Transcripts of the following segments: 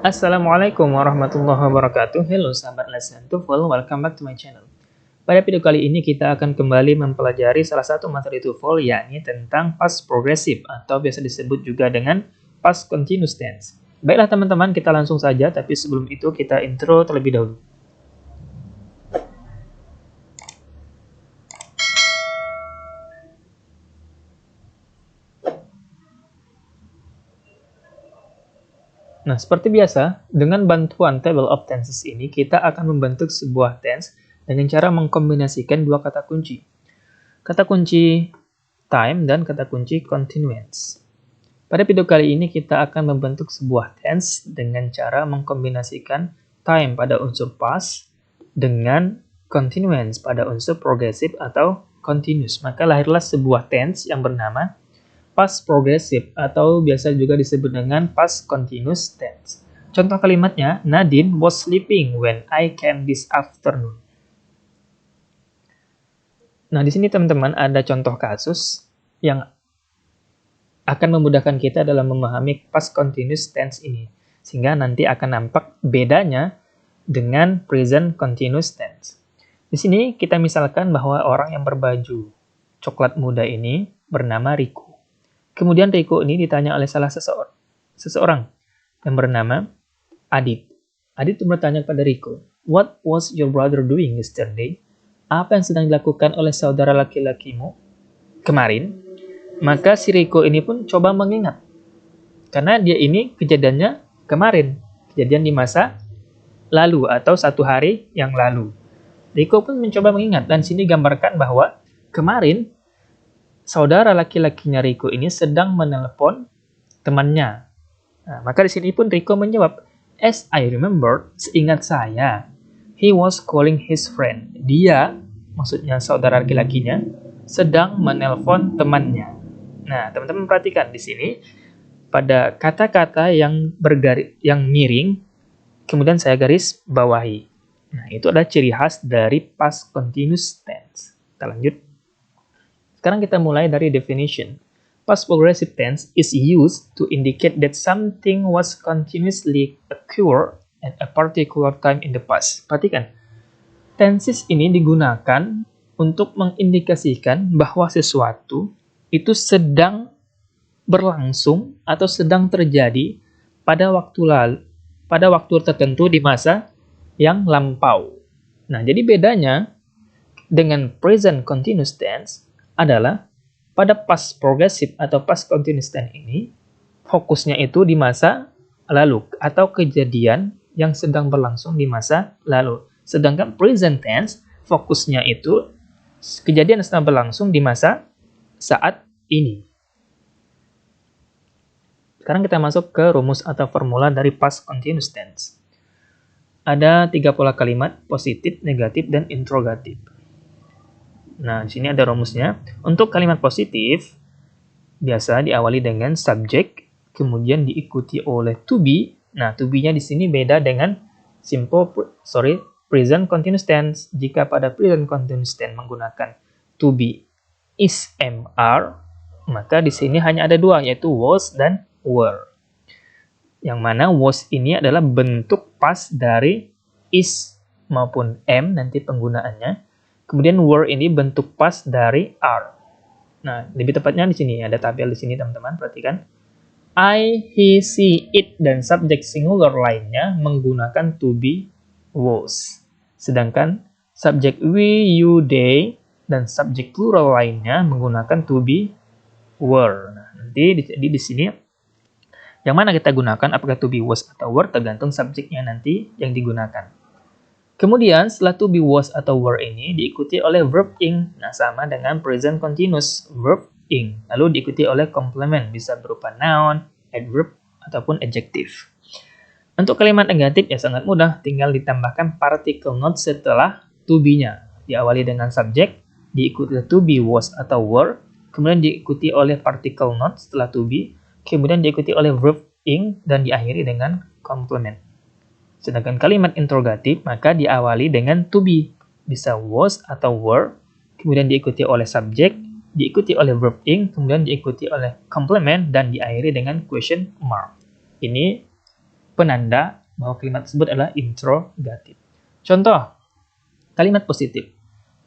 Assalamualaikum warahmatullahi wabarakatuh. Hello sahabat Lesson TOEFL, welcome back to my channel. Pada video kali ini kita akan kembali mempelajari salah satu materi TOEFL, yakni tentang past progressive atau biasa disebut juga dengan past continuous tense. Baiklah teman-teman, kita langsung saja, tapi sebelum itu kita intro terlebih dahulu. Nah, seperti biasa, dengan bantuan table of tenses ini, kita akan membentuk sebuah tense dengan cara mengkombinasikan dua kata kunci. Kata kunci time dan kata kunci continuance. Pada video kali ini, kita akan membentuk sebuah tense dengan cara mengkombinasikan time pada unsur past dengan continuance pada unsur progressive atau continuous. Maka lahirlah sebuah tense yang bernama past progressive atau biasa juga disebut dengan past continuous tense. Contoh kalimatnya, Nadine was sleeping when I came this afternoon. Nah, di sini teman-teman ada contoh kasus yang akan memudahkan kita dalam memahami past continuous tense ini, sehingga nanti akan nampak bedanya dengan present continuous tense. Di sini kita misalkan bahwa orang yang berbaju coklat muda ini bernama Riku. Kemudian Riko ini ditanya oleh salah seseorang yang bernama Adit. Adit bertanya kepada Riko, "What was your brother doing yesterday?" Apa yang sedang dilakukan oleh saudara laki-lakimu kemarin? Maka si Riko ini pun coba mengingat. Karena dia ini kejadiannya kemarin. Kejadian di masa lalu atau satu hari yang lalu. Riko pun mencoba mengingat, dan sini gambarkan bahwa kemarin saudara laki-lakinya Riko ini sedang menelpon temannya. Nah, maka di sini pun Riko menjawab, "As I remember, seingat saya, he was calling his friend." Dia, maksudnya saudara laki-lakinya, sedang menelpon temannya. Nah, teman-teman perhatikan di sini pada kata-kata yang miring, kemudian saya garis bawahi. Nah, itu adalah ciri khas dari past continuous tense. Kita lanjut. Sekarang kita mulai dari definition. Past progressive tense is used to indicate that something was continuously occur at a particular time in the past. Perhatikan, tenses ini digunakan untuk mengindikasikan bahwa sesuatu itu sedang berlangsung atau sedang terjadi pada waktu tertentu di masa yang lampau. Nah, jadi bedanya dengan present continuous tense adalah pada past progressive atau past continuous tense ini fokusnya itu di masa lalu atau kejadian yang sedang berlangsung di masa lalu. Sedangkan present tense fokusnya itu kejadian yang sedang berlangsung di masa saat ini. Sekarang kita masuk ke rumus atau formula dari past continuous tense. Ada 3 pola kalimat, positif, negatif, dan interrogatif. Nah, di sini ada rumusnya. Untuk kalimat positif, biasa diawali dengan subject, kemudian diikuti oleh to be. Nah, to be-nya di sini beda dengan present continuous tense. Jika pada present continuous tense menggunakan to be is, am, are, maka di sini hanya ada dua, yaitu was dan were. Yang mana was ini adalah bentuk past dari is maupun am nanti penggunaannya. Kemudian were ini bentuk past dari are. Nah, lebih tepatnya di sini ada tabel di sini teman-teman, perhatikan. I, he, she, it dan subjek singular lainnya menggunakan to be was. Sedangkan subjek we, you, they dan subjek plural lainnya menggunakan to be were. Nah, nanti di sini yang mana kita gunakan, apakah to be was atau were, tergantung subjeknya nanti yang digunakan. Kemudian setelah to be was atau were ini diikuti oleh verb ing. Nah, sama dengan present continuous, verb ing. Lalu diikuti oleh complement, bisa berupa noun, adverb, ataupun adjective. Untuk kalimat negatif ya sangat mudah, tinggal ditambahkan particle not setelah to be-nya. Diawali dengan subjek, diikuti to be was atau were, kemudian diikuti oleh particle not setelah to be, kemudian diikuti oleh verb ing, dan diakhiri dengan complement. Sedangkan kalimat interrogatif maka diawali dengan to be, bisa was atau were, kemudian diikuti oleh subjek, diikuti oleh verb ing, kemudian diikuti oleh complement, dan diakhiri dengan question mark. Ini penanda bahwa kalimat tersebut adalah interrogative. Contoh, kalimat positif.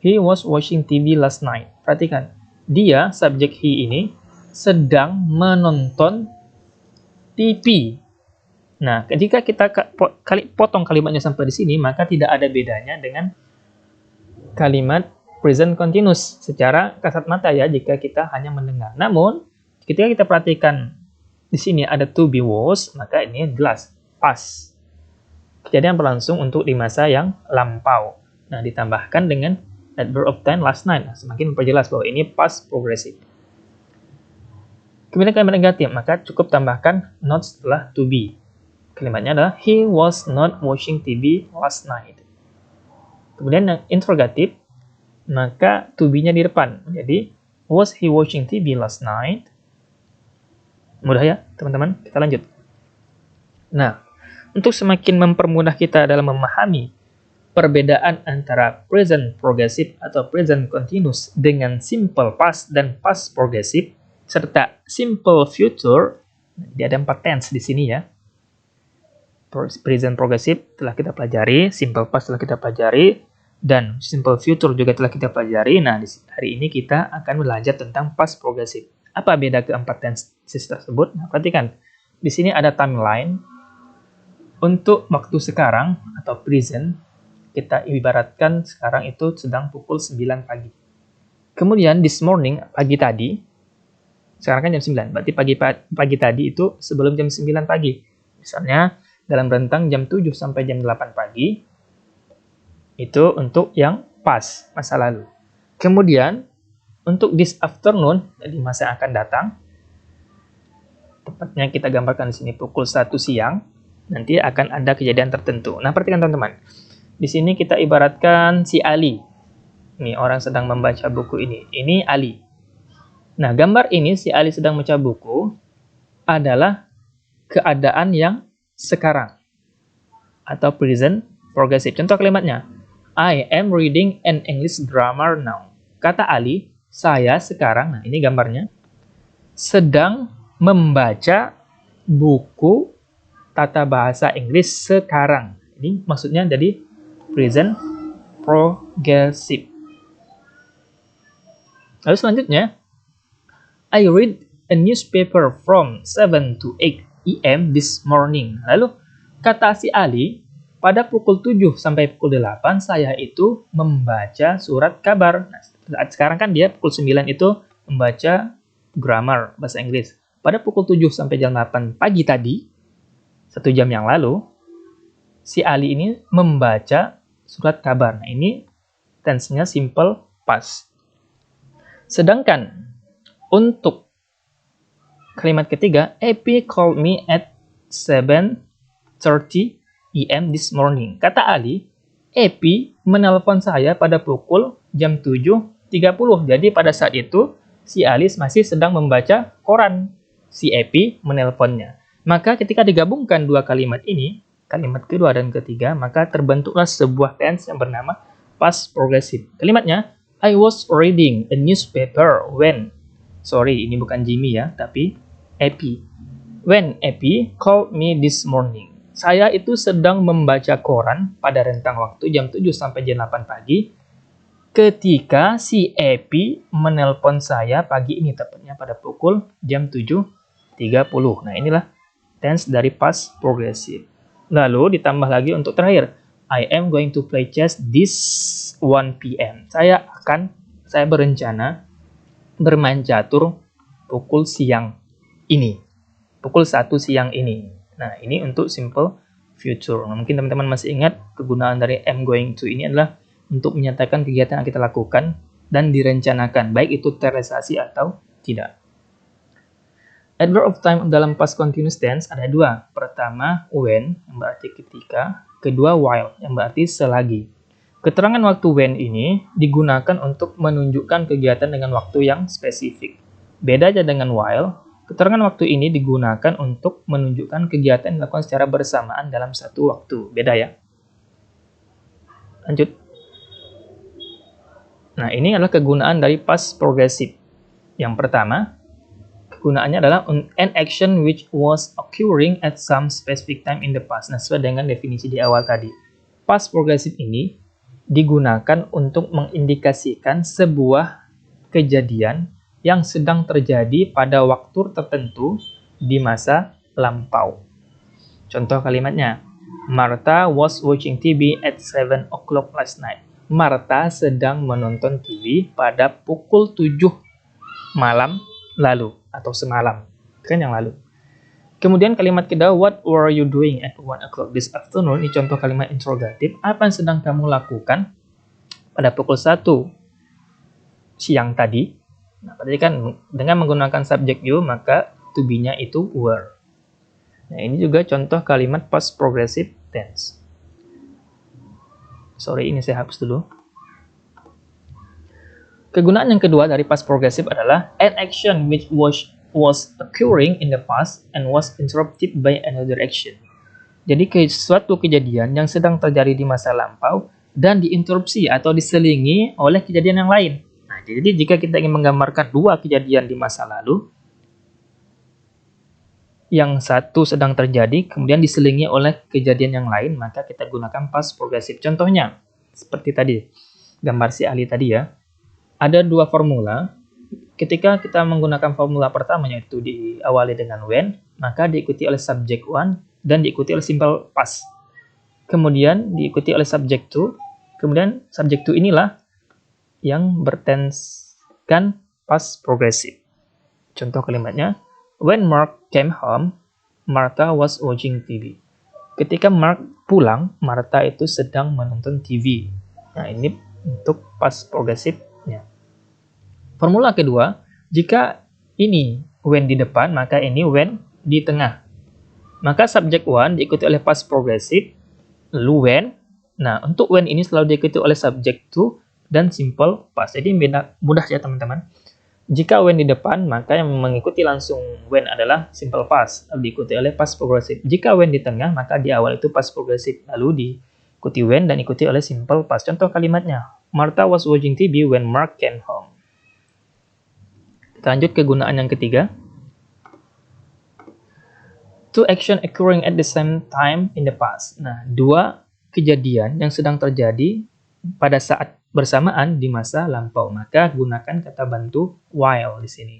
He was watching TV last night. Perhatikan, dia, subjek he ini, sedang menonton TV. Nah, ketika kita potong kalimatnya sampai di sini, maka tidak ada bedanya dengan kalimat present continuous secara kasat mata ya, jika kita hanya mendengar. Namun, ketika kita perhatikan di sini ada to be was, maka ini jelas past. Kejadian berlangsung untuk di masa yang lampau. Nah, ditambahkan dengan adverb of time last night. Nah, semakin memperjelas bahwa ini past progressive. Kemudian kalimat negatif, maka cukup tambahkan not setelah to be. Kalimatnya adalah he was not watching TV last night. Kemudian yang interrogative, maka to be-nya di depan. Jadi, was he watching TV last night? Mudah ya, teman-teman? Kita lanjut. Nah, untuk semakin mempermudah kita dalam memahami perbedaan antara present progressive atau present continuous dengan simple past dan past progressive, serta simple future, jadi ada 4 tense di sini ya. Present progressive telah kita pelajari, simple past telah kita pelajari, dan simple future juga telah kita pelajari. Nah, hari ini kita akan belajar tentang past progressive. Apa beda keempat tenses tersebut? Nah, perhatikan. Di sini ada timeline. Untuk waktu sekarang atau present, kita ibaratkan sekarang itu sedang pukul 9 pagi. Kemudian this morning, pagi tadi, sekarang kan jam 9, berarti pagi tadi itu sebelum jam 9 pagi. Misalnya, dalam rentang jam 7 sampai jam 8 pagi, itu untuk yang past, masa lalu. Kemudian, untuk this afternoon, jadi masa yang akan datang, tepatnya kita gambarkan di sini pukul 1 siang, nanti akan ada kejadian tertentu. Nah, perhatikan teman-teman. Di sini kita ibaratkan si Ali. Ini orang sedang membaca buku ini. Ini Ali. Nah, gambar ini si Ali sedang membaca buku adalah keadaan yang sekarang atau present progressive. Contoh kalimatnya, I am reading an English grammar now. Kata Ali, saya sekarang, nah ini gambarnya, sedang membaca buku tata bahasa Inggris sekarang. Ini maksudnya jadi present progressive. Lalu selanjutnya, I read a newspaper from 7 to 8 PM this morning. Lalu kata si Ali, pada pukul 7 sampai pukul 8 saya itu membaca surat kabar. Nah, sekarang kan dia pukul 9 itu membaca grammar bahasa Inggris. Pada pukul 7 sampai jam 8 pagi tadi, 1 jam yang lalu, si Ali ini membaca surat kabar. Nah, ini tense-nya simple past. Sedangkan untuk kalimat ketiga, Epi called me at 7:30 PM this morning. Kata Ali, Epi menelpon saya pada pukul jam 7:30. Jadi pada saat itu, si Ali masih sedang membaca koran. Si Epi menelponnya. Maka ketika digabungkan dua kalimat ini, kalimat kedua dan ketiga, maka terbentuklah sebuah tense yang bernama past progressive. Kalimatnya, I was reading a newspaper when, sorry ini bukan Jimmy ya, tapi Epi. When Epi called me this morning. Saya itu sedang membaca koran pada rentang waktu jam 7 sampai jam 8 pagi ketika si Epi menelpon saya pagi ini, tepatnya pada pukul jam 7:30. Nah, inilah tense dari past progressive. Lalu ditambah lagi untuk terakhir, I am going to play chess this 1 PM. Saya berencana bermain catur pukul siang ini. Pukul 1 siang ini. Nah, ini untuk simple future. Nah, mungkin teman-teman masih ingat kegunaan dari am going to ini adalah untuk menyatakan kegiatan yang kita lakukan dan direncanakan, baik itu terrealisasi atau tidak. Adverb of time dalam past continuous tense ada dua. Pertama, when, yang berarti ketika. Kedua, while, yang berarti selagi. Keterangan waktu when ini digunakan untuk menunjukkan kegiatan dengan waktu yang spesifik. Beda aja dengan while, keterangan waktu ini digunakan untuk menunjukkan kegiatan yang dilakukan secara bersamaan dalam satu waktu. Beda ya. Lanjut. Nah, ini adalah kegunaan dari past progressive. Yang pertama, kegunaannya adalah an action which was occurring at some specific time in the past. Nah, sesuai dengan definisi di awal tadi. Past progressive ini digunakan untuk mengindikasikan sebuah kejadian yang sedang terjadi pada waktu tertentu di masa lampau. Contoh kalimatnya, Martha was watching TV at 7 o'clock last night. Martha sedang menonton TV pada pukul 7 malam lalu, atau semalam, kan yang lalu. Kemudian kalimat kedua, what were you doing at 1 o'clock this afternoon? Ini contoh kalimat interrogatif. Apa yang sedang kamu lakukan pada pukul 1 siang tadi? Nah, berarti kan dengan menggunakan subjek you, maka to be-nya itu were. Nah, ini juga contoh kalimat past progressive tense. Sorry, ini saya hapus dulu. Kegunaan yang kedua dari past progressive adalah an action which was occurring in the past and was interrupted by another action. Jadi suatu kejadian yang sedang terjadi di masa lampau dan diinterupsi atau diselingi oleh kejadian yang lain. Nah, jadi jika kita ingin menggambarkan dua kejadian di masa lalu, yang satu sedang terjadi kemudian diselingi oleh kejadian yang lain, maka kita gunakan past progressive. Contohnya seperti tadi gambar si Ali tadi ya, ada dua formula. Ketika kita menggunakan formula pertama, yaitu diawali dengan when, maka diikuti oleh subject one dan diikuti oleh simple past, kemudian diikuti oleh subject two, kemudian subject two inilah yang bertenskan past progressive. Contoh kalimatnya, when Mark came home, Martha was watching TV. Ketika Mark pulang, Martha itu sedang menonton TV. Nah, ini untuk past progressive-nya. Formula kedua, jika ini when di depan, maka ini when di tengah. Maka subject one diikuti oleh past progressive, lalu when. Nah, untuk when ini selalu diikuti oleh subject two dan simple past. Jadi mudah ya teman-teman. Jika when di depan, maka yang mengikuti langsung when adalah simple past, lalu diikuti oleh past progressive. Jika when di tengah, maka di awal itu past progressive, lalu diikuti when dan diikuti oleh simple past. Contoh kalimatnya, Martha was watching TV when Mark came home. Kita lanjut ke gunaan yang ketiga. Two action occurring at the same time in the past. Nah, dua kejadian yang sedang terjadi pada saat bersamaan di masa lampau, maka gunakan kata bantu while di sini.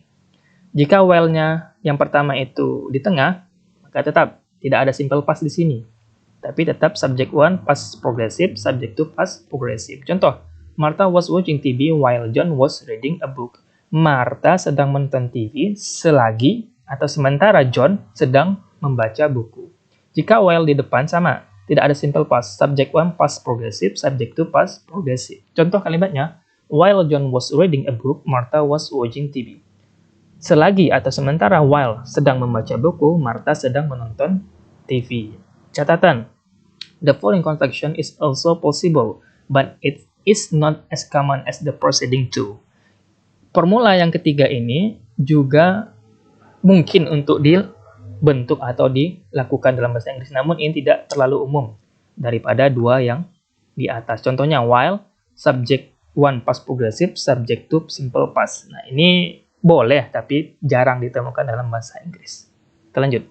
Jika while-nya yang pertama itu di tengah, maka tetap tidak ada simple past di sini. Tapi tetap subject one past progressive, subject two past progressive. Contoh, Martha was watching TV while John was reading a book. Martha sedang menonton TV selagi atau sementara John sedang membaca buku. Jika while di depan sama, tidak ada simple past, subject one past progressive, subject two past progressive. Contoh kalimatnya, while John was reading a book, Martha was watching TV. Selagi atau sementara while sedang membaca buku, Martha sedang menonton TV. Catatan, the following construction is also possible, but it is not as common as the preceding two. Formula yang ketiga ini juga mungkin untuk dibentuk atau dilakukan dalam bahasa Inggris, namun ini tidak terlalu umum daripada dua yang di atas. Contohnya while, subject one past progressive, subject two simple past. Nah, ini boleh tapi jarang ditemukan dalam bahasa Inggris. Kita lanjut.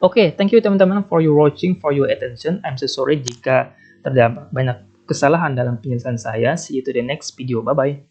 Oke, thank you teman-teman for your watching, for your attention. I'm so sorry jika terdapat banyak kesalahan dalam penjelasan saya. See you to the next video. Bye-bye.